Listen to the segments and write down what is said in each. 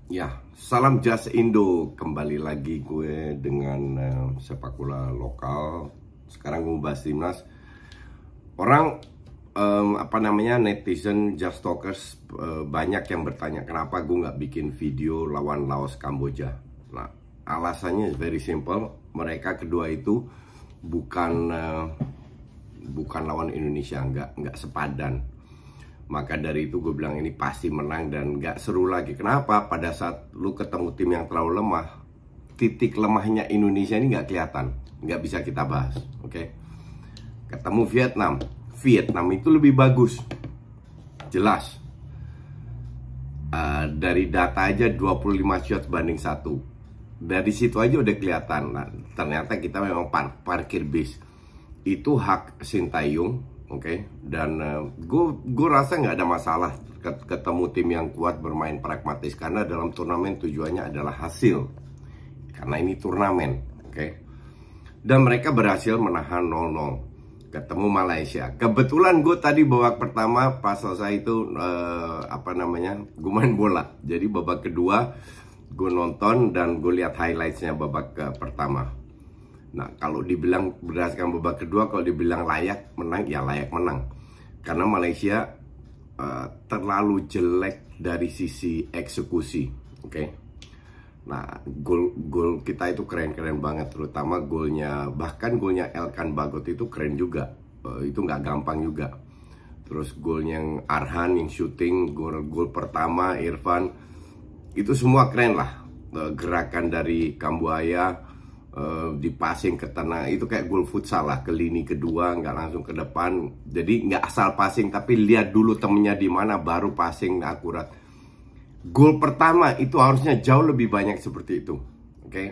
Ya, salam Jas Indo. Kembali lagi gue dengan sepak bola lokal. Sekarang gue bahas timnas. Orang netizen Just Talkers banyak yang bertanya kenapa gue nggak bikin video lawan Laos Kamboja. Nah, alasannya very simple. Mereka kedua itu bukan lawan Indonesia, nggak sepadan. Maka dari itu gue bilang ini pasti menang dan gak seru lagi. Kenapa? Pada saat lu ketemu tim yang terlalu lemah, titik lemahnya Indonesia ini gak kelihatan, gak bisa kita bahas. Oke? Ketemu Vietnam itu lebih bagus, jelas. Dari data aja 25 shots banding 1. Dari situ aja udah kelihatan. Nah, ternyata kita memang parkir bis. Itu hak Sintayong. Oke, dan gue rasa nggak ada masalah ketemu tim yang kuat bermain pragmatis karena dalam turnamen tujuannya adalah hasil, karena ini turnamen, oke. Dan mereka berhasil menahan 0-0 ketemu Malaysia. Kebetulan gue tadi babak pertama pas selesai itu gue main bola, jadi babak kedua gue nonton dan gue lihat highlightsnya babak pertama. Nah, kalau dibilang berdasarkan babak kedua, kalau dibilang layak menang, ya layak menang. Karena Malaysia terlalu jelek dari sisi eksekusi, oke. Nah, gol kita itu keren-keren banget, terutama bahkan golnya Elkan Bagot itu keren juga. Itu nggak gampang juga. Terus golnya yang Arhan yang shooting, gol pertama Irfan, itu semua keren lah. Gerakan dari Kambuaya, di passing ke tengah itu kayak gol futsal lah, ke lini kedua nggak langsung ke depan, jadi nggak asal passing tapi lihat dulu temennya di mana baru passing akurat. Gol pertama itu harusnya jauh lebih banyak seperti itu, oke.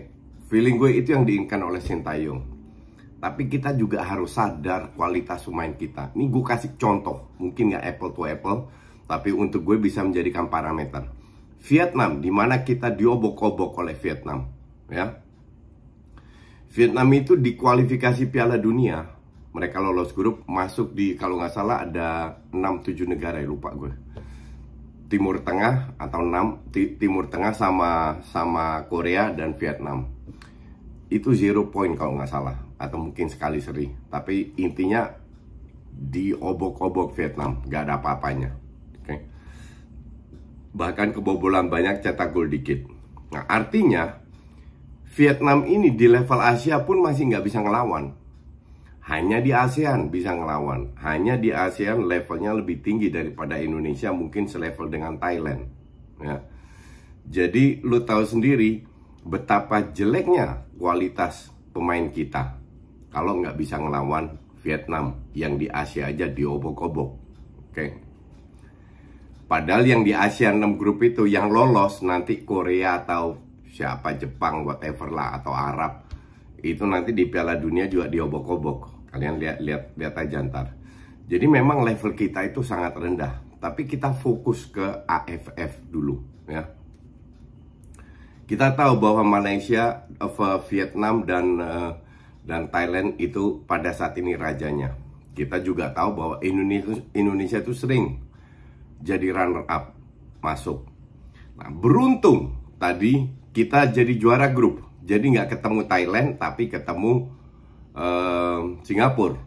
Feeling gue itu yang diinginkan oleh Sintayong, tapi kita juga harus sadar kualitas pemain kita. Ini gue kasih contoh, mungkin nggak apple to apple, tapi untuk gue bisa menjadikan parameter. Vietnam, dimana kita diobok-obok oleh Vietnam, ya. Vietnam itu di kualifikasi Piala Dunia, mereka lolos grup, masuk di, kalau nggak salah ada 6-7 negara, ya lupa gue. Timur Tengah atau 6, Timur Tengah sama Korea dan Vietnam. Itu 0 point kalau nggak salah, atau mungkin sekali seri. Tapi intinya diobok-obok Vietnam, nggak ada apa-apanya. Okay. Bahkan kebobolan banyak, cetak gol dikit. Nah, artinya Vietnam ini di level Asia pun masih nggak bisa ngelawan. Hanya di ASEAN bisa ngelawan. Hanya di ASEAN levelnya lebih tinggi daripada Indonesia, mungkin selevel dengan Thailand. Ya. Jadi lu tahu sendiri betapa jeleknya kualitas pemain kita kalau nggak bisa ngelawan Vietnam yang di Asia aja diobok-obok. Oke. Padahal yang di ASEAN 6 grup itu yang lolos nanti Korea atau siapa, Jepang, whatever lah, atau Arab, itu nanti di Piala Dunia juga diobok-obok. Kalian lihat aja ntar. Jadi memang level kita itu sangat rendah, tapi kita fokus ke AFF dulu, ya. Kita tahu bahwa Malaysia, Vietnam dan Thailand itu pada saat ini rajanya. Kita juga tahu bahwa Indonesia itu sering jadi runner up masuk. Nah, beruntung tadi kita jadi juara grup, jadi nggak ketemu Thailand, tapi ketemu Singapura.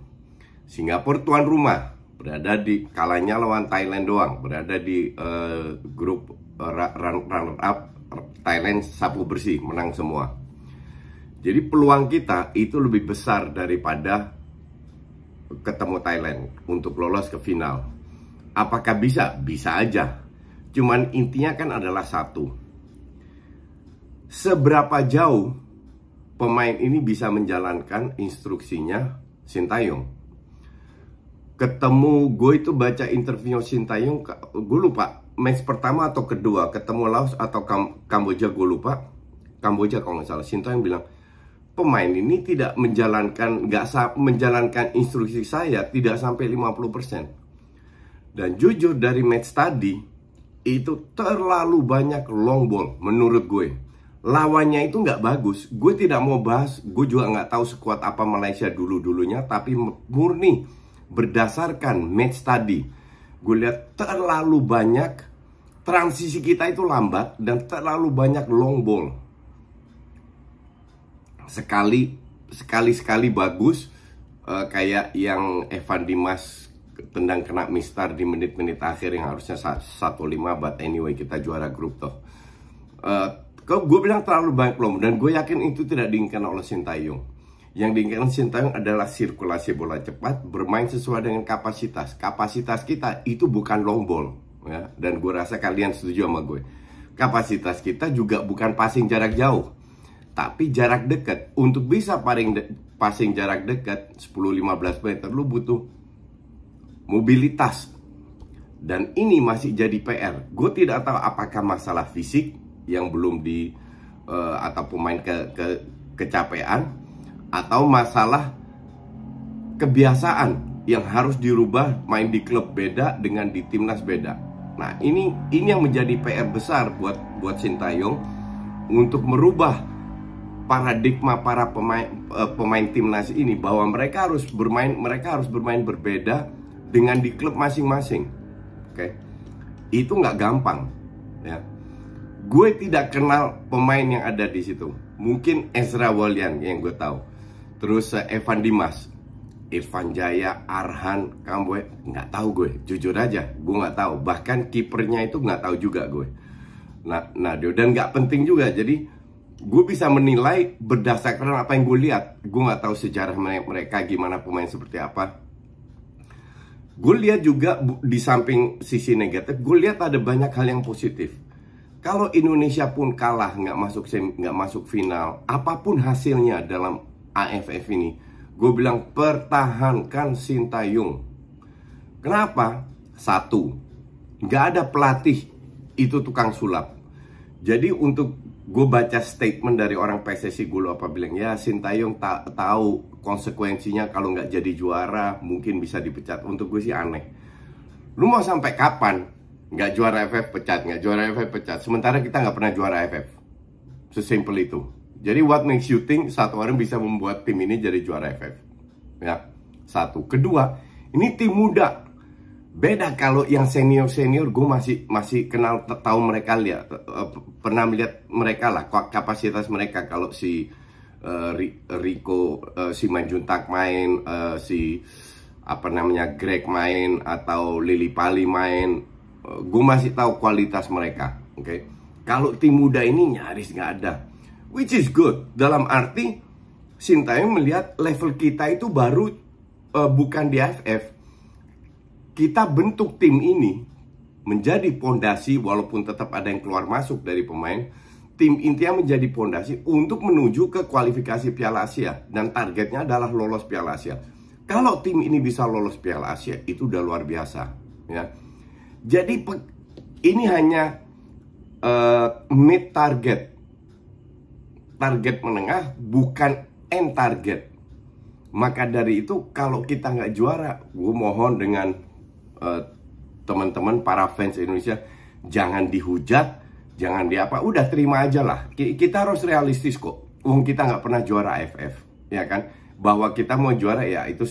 Singapura tuan rumah, berada di, kalahnya lawan Thailand doang, berada di grup runner up. Thailand sapu bersih, menang semua. Jadi peluang kita itu lebih besar daripada ketemu Thailand untuk lolos ke final. Apakah bisa? Bisa aja. Cuman intinya kan adalah satu, seberapa jauh pemain ini bisa menjalankan instruksinya Sintayong. Gue itu baca interview Sintayong, gue lupa match pertama atau kedua, ketemu Laos atau Kamboja, gue lupa. Kamboja kalau nggak salah. Sintayong bilang pemain ini tidak menjalankan instruksi saya tidak sampai 50%. Dan jujur dari match tadi itu terlalu banyak long ball menurut gue. Lawannya itu nggak bagus. Gue tidak mau bahas, gue juga nggak tahu sekuat apa Malaysia dulunya, tapi murni berdasarkan match tadi, gue lihat terlalu banyak transisi kita itu lambat dan terlalu banyak long ball. Sekali bagus, kayak yang Evan Dimas tendang kena mistar di menit-menit akhir yang harusnya 1-5, but anyway kita juara grup toh. Gue bilang terlalu banyak long, dan gue yakin itu tidak diinginkan oleh Sintayong. Yang diinginkan Sintayong adalah sirkulasi bola cepat, bermain sesuai dengan kapasitas. Kapasitas kita itu bukan long ball, ya. Dan gue rasa kalian setuju sama gue. Kapasitas kita juga bukan passing jarak jauh, tapi jarak dekat. Untuk bisa passing jarak dekat 10-15 meter, lu butuh mobilitas. Dan ini masih jadi PR. Gue tidak tahu apakah masalah fisik yang belum atau pemain kecapean, atau masalah kebiasaan yang harus dirubah, main di klub beda dengan di timnas beda. Nah, ini yang menjadi PR besar buat Sintayong untuk merubah paradigma para pemain timnas ini, bahwa mereka harus bermain berbeda dengan di klub masing-masing. Oke. Itu nggak gampang, ya. Gue tidak kenal pemain yang ada di situ. Mungkin Ezra Walian yang gue tahu. Terus Evan Dimas, Irfan Jaya, Arhan, Kamboe, nggak tahu gue. Jujur aja, gue nggak tahu. Bahkan kipernya itu nggak tahu juga gue. Nah, dan nggak penting juga. Jadi gue bisa menilai berdasarkan apa yang gue lihat. Gue nggak tahu sejarah mereka gimana, pemain seperti apa. Gue lihat juga di samping sisi negatif, gue lihat ada banyak hal yang positif. Kalau Indonesia pun kalah, nggak masuk final, apapun hasilnya dalam AFF ini, gue bilang pertahankan Sintayong. Kenapa? Satu, nggak ada pelatih itu tukang sulap. Jadi untuk gue baca statement dari orang PSSI, gue lupa bilang, ya Sintayong tahu konsekuensinya kalau nggak jadi juara mungkin bisa dipecat. Untuk gue sih aneh. Lu mau sampai kapan nggak juara AFF pecat, nggak juara AFF pecat, sementara kita nggak pernah juara AFF? Sesimpel itu. Jadi what makes you think satu orang bisa membuat tim ini jadi juara AFF? Ya, satu. Kedua, ini tim muda. Beda kalau yang senior gue masih kenal, tahu mereka, lihat, pernah melihat mereka lah, kapasitas mereka. Kalau si Rico Simanjuntak main, Greg main, atau Lili Pali main, gue masih tahu kualitas mereka. Oke. Kalau tim muda ini nyaris nggak ada, which is good. Dalam arti Sintayong melihat level kita itu baru bukan di AFF. Kita bentuk tim ini menjadi pondasi, walaupun tetap ada yang keluar masuk dari pemain. Tim intinya menjadi pondasi untuk menuju ke kualifikasi Piala Asia, dan targetnya adalah lolos Piala Asia. Kalau tim ini bisa lolos Piala Asia, itu udah luar biasa, ya. Jadi ini hanya mid target, target menengah, bukan end target. Maka dari itu kalau kita nggak juara, gue mohon dengan teman-teman para fans Indonesia, jangan dihujat, jangan udah terima aja lah. Kita harus realistis kok. Kita nggak pernah juara AFF, ya kan? Bahwa kita mau juara, ya itu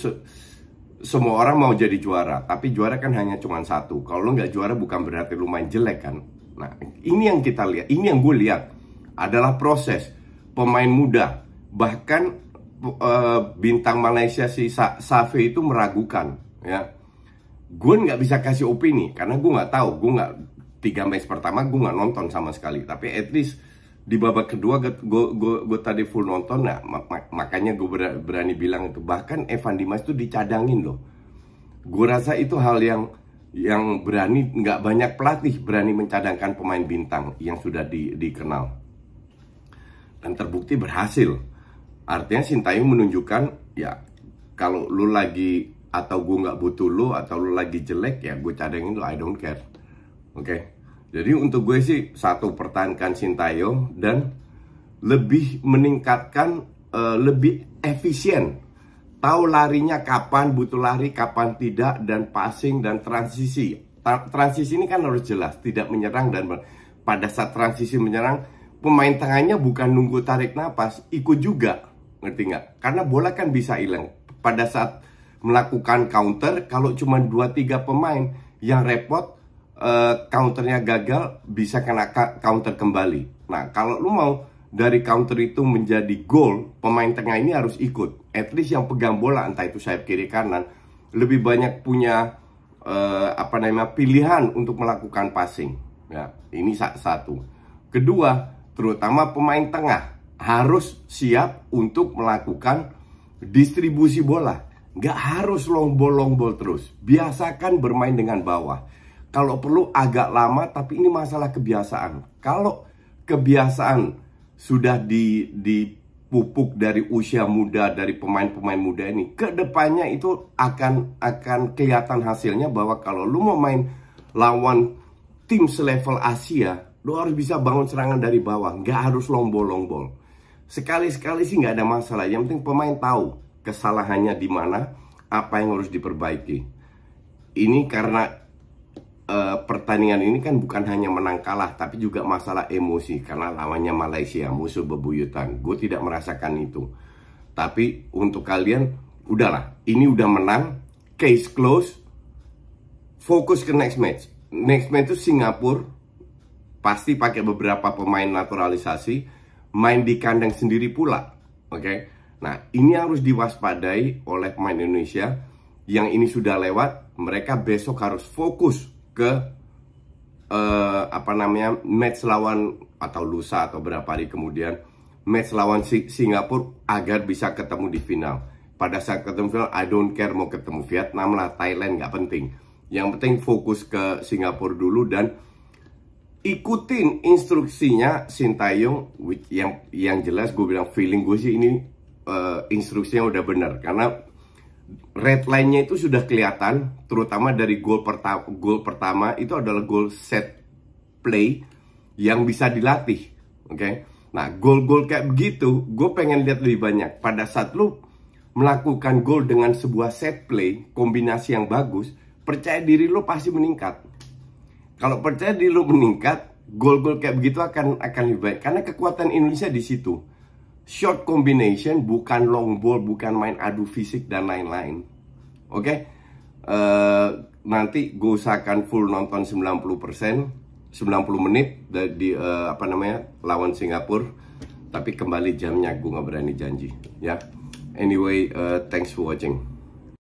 semua orang mau jadi juara, tapi juara kan hanya cuma satu. Kalau lo nggak juara bukan berarti lo main jelek kan. Nah, ini yang kita lihat, ini yang gue lihat adalah proses pemain muda. Bahkan bintang Malaysia si Safi itu meragukan, ya. Gue nggak bisa kasih opini karena gue nggak tahu. Gue nggak, 3 match pertama gue nggak nonton sama sekali. Tapi at least di babak kedua gue tadi full nonton. Nah, makanya gue berani bilang itu. Bahkan Evan Dimas itu dicadangin loh. Gue rasa itu hal yang berani, nggak banyak pelatih berani mencadangkan pemain bintang yang sudah dikenal. Dan terbukti berhasil. Artinya Sintayong menunjukkan, ya kalau lu lagi, atau gue nggak butuh lu, atau lu lagi jelek, ya gue cadangin lu, I don't care. Oke. Jadi untuk gue sih, satu, pertahankan Sintayong, dan lebih meningkatkan, lebih efisien. Tahu larinya kapan butuh lari, kapan tidak, dan passing dan transisi. Transisi ini kan harus jelas, tidak menyerang, dan pada saat transisi menyerang, pemain tengahnya bukan nunggu tarik napas, ikut juga, ngerti nggak? Karena bola kan bisa hilang. Pada saat melakukan counter, kalau cuma 2-3 pemain yang repot, counternya gagal, bisa kena counter kembali. Nah, kalau lu mau dari counter itu menjadi gol, pemain tengah ini harus ikut. At least yang pegang bola, entah itu sayap kiri kanan, lebih banyak punya pilihan untuk melakukan passing. Ya, ini satu. Kedua, terutama pemain tengah harus siap untuk melakukan distribusi bola. Nggak harus long ball terus. Biasakan bermain dengan bawah. Kalau perlu agak lama, tapi ini masalah kebiasaan. Kalau kebiasaan sudah dipupuk dari usia muda, dari pemain-pemain muda ini, ke depannya itu akan kelihatan hasilnya bahwa kalau lu mau main lawan tim selevel Asia, lu harus bisa bangun serangan dari bawah. Nggak harus long ball. Sekali-sekali sih nggak ada masalah. Yang penting pemain tahu kesalahannya di mana, apa yang harus diperbaiki. Ini karena pertandingan ini kan bukan hanya menang kalah, tapi juga masalah emosi karena lawannya Malaysia, musuh bebuyutan. Gue tidak merasakan itu. Tapi untuk kalian, udahlah, ini udah menang, case close, fokus ke next match. Next match itu Singapura, pasti pakai beberapa pemain naturalisasi, main di kandang sendiri pula, oke? Nah, ini harus diwaspadai oleh pemain Indonesia. Yang ini sudah lewat, mereka besok harus fokus ke match lawan, atau lusa atau berapa hari kemudian, match lawan Singapura agar bisa ketemu di final. Pada saat ketemu final, I don't care mau ketemu Vietnam lah, Thailand, nggak penting. Yang penting fokus ke Singapura dulu dan ikutin instruksinya Sintayong. Yang jelas gue bilang feeling gue sih ini instruksinya udah benar, karena red line-nya itu sudah kelihatan, terutama dari gol pertama itu adalah gol set play yang bisa dilatih, oke? Nah, gol-gol kayak begitu, gue pengen lihat lebih banyak. Pada saat lu melakukan gol dengan sebuah set play, kombinasi yang bagus, percaya diri lu pasti meningkat. Kalau percaya diri lu meningkat, gol-gol kayak begitu akan lebih baik, karena kekuatan Indonesia di situ. Short combination, bukan long ball, bukan main adu fisik dan lain-lain. Oke? Nanti gue usahakan full nonton 90%, 90 menit di lawan Singapura. Tapi kembali jamnya gue nggak berani janji, ya. Anyway, thanks for watching.